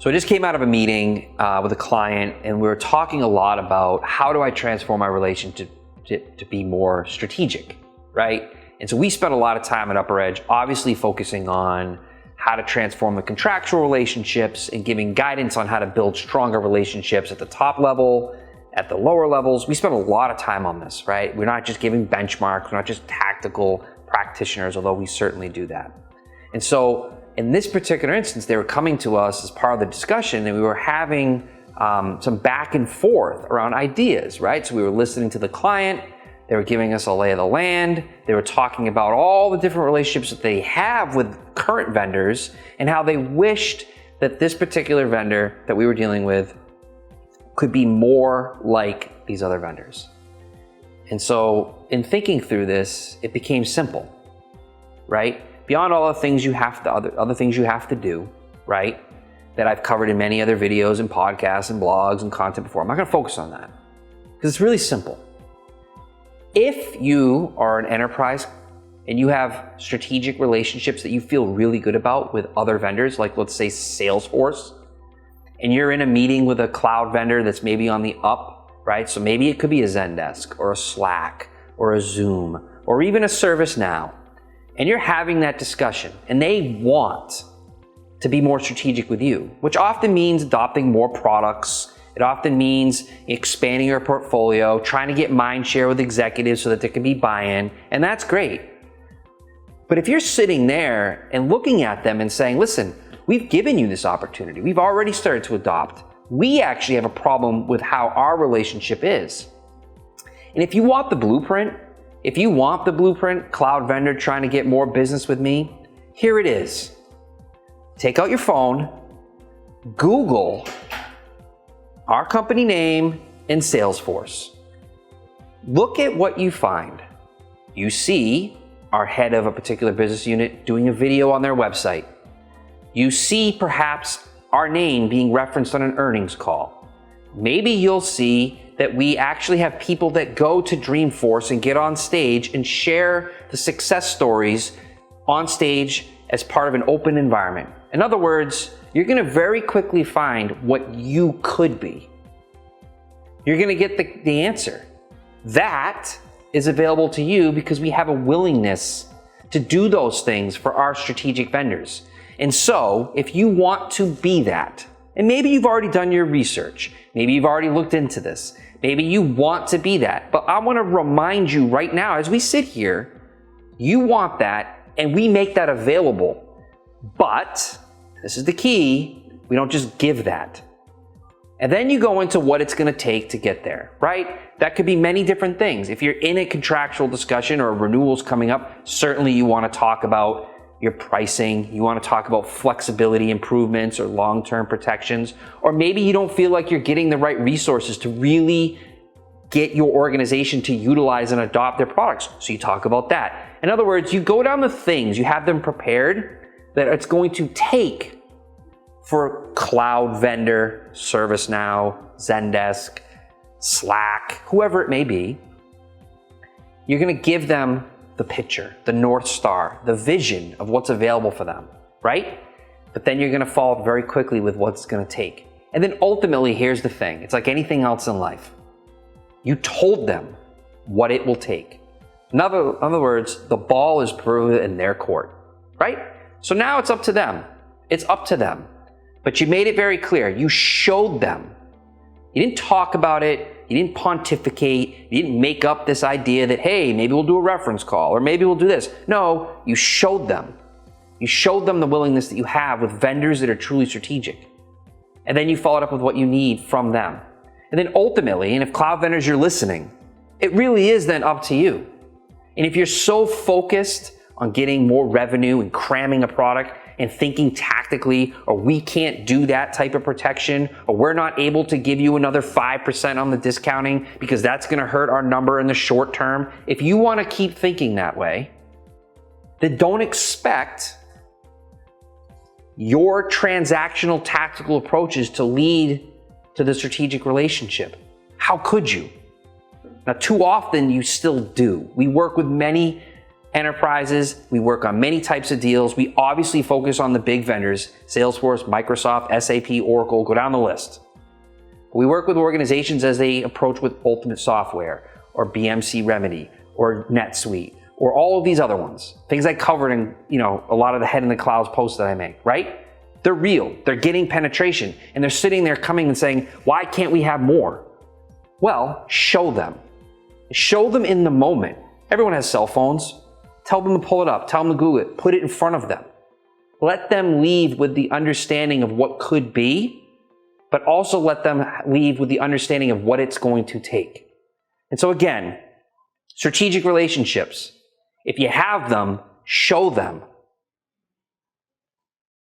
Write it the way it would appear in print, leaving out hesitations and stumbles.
So I just came out of a meeting with a client, and we were talking a lot about how do I transform my relationship to be more strategic, right? And so we spent a lot of time at Upper Edge, obviously focusing on how to transform the contractual relationships and giving guidance on how to build stronger relationships at the top level, at the lower levels. We spent a lot of time on this, right? We're not just giving benchmarks, we're not just tactical practitioners, although we certainly do that. And so in this particular instance, they were coming to us as part of the discussion, and we were having some back and forth around ideas, right? So we were listening to the client, they were giving us a lay of the land, they were talking about all the different relationships that they have with current vendors and how they wished that this particular vendor that we were dealing with could be more like these other vendors. And so in thinking through this, it became simple, right? Beyond all the things you have to, other things you have to do, right? That I've covered in many other videos and podcasts and blogs and content before. I'm not gonna focus on that because it's really simple. If you are an enterprise and you have strategic relationships that you feel really good about with other vendors, like let's say Salesforce, and you're in a meeting with a cloud vendor that's maybe on the up, right? So maybe it could be a Zendesk or a Slack or a Zoom or even a ServiceNow. And you're having that discussion and they want to be more strategic with you, which often means adopting more products. It often means expanding your portfolio, trying to get mind share with executives so that there can be buy-in, and that's great. But if you're sitting there and looking at them and saying, listen, we've given you this opportunity, we've already started to adopt, we actually have a problem with how our relationship is. And if you want the blueprint, cloud vendor trying to get more business with me, here it is. Take out your phone, Google our company name and Salesforce. Look at what you find. You see our head of a particular business unit doing a video on their website. You see perhaps our name being referenced on an earnings call. Maybe you'll see that we actually have people that go to Dreamforce and get on stage and share the success stories on stage as part of an open environment. In other words, you're gonna very quickly find what you could be. You're gonna get the answer. That is available to you because we have a willingness to do those things for our strategic vendors. And so, if you want to be that, and maybe you've already done your research, maybe you've already looked into this, maybe you want to be that, but I wanna remind you right now, as we sit here, you want that, and we make that available. But, this is the key, we don't just give that. And then you go into what it's gonna take to get there, right? That could be many different things. If you're in a contractual discussion or renewals coming up, certainly you wanna talk about your pricing, you wanna talk about flexibility improvements or long-term protections, or maybe you don't feel like you're getting the right resources to really get your organization to utilize and adopt their products. So you talk about that. In other words, you go down the things, you have them prepared that it's going to take for cloud vendor, ServiceNow, Zendesk, Slack, whoever it may be. You're gonna give them the picture, the North Star, the vision of what's available for them, right? But then you're gonna follow up very quickly with what's gonna take. And then ultimately, here's the thing. It's like anything else in life. You told them what it will take. In other words, the ball is put in their court, right? So now it's up to them. It's up to them. But you made it very clear. You showed them. You didn't talk about it. You didn't pontificate. You didn't make up this idea that, hey, maybe we'll do a reference call or maybe we'll do this. No, you showed them. You showed them the willingness that you have with vendors that are truly strategic. And then you followed up with what you need from them. And then ultimately, and if cloud vendors you're listening, it really is then up to you. And if you're so focused on getting more revenue and cramming a product and thinking tactically, or we can't do that type of protection, or we're not able to give you another 5% on the discounting because that's gonna hurt our number in the short term. If you wanna keep thinking that way, then don't expect your transactional tactical approaches to lead to the strategic relationship. How could you? Now, too often you still do. We work with many enterprises. We work on many types of deals. We obviously focus on the big vendors, Salesforce, Microsoft, SAP, Oracle, go down the list. We work with organizations as they approach with Ultimate Software or BMC Remedy or NetSuite or all of these other ones. Things I covered in, a lot of the Head in the Clouds posts that I make, right? They're real. They're getting penetration and they're sitting there coming and saying, why can't we have more? Well, show them. Show them in the moment. Everyone has cell phones. Tell them to pull it up. Tell them to Google it. Put it in front of them. Let them leave with the understanding of what could be, but also let them leave with the understanding of what it's going to take. And so again, strategic relationships. If you have them, show them.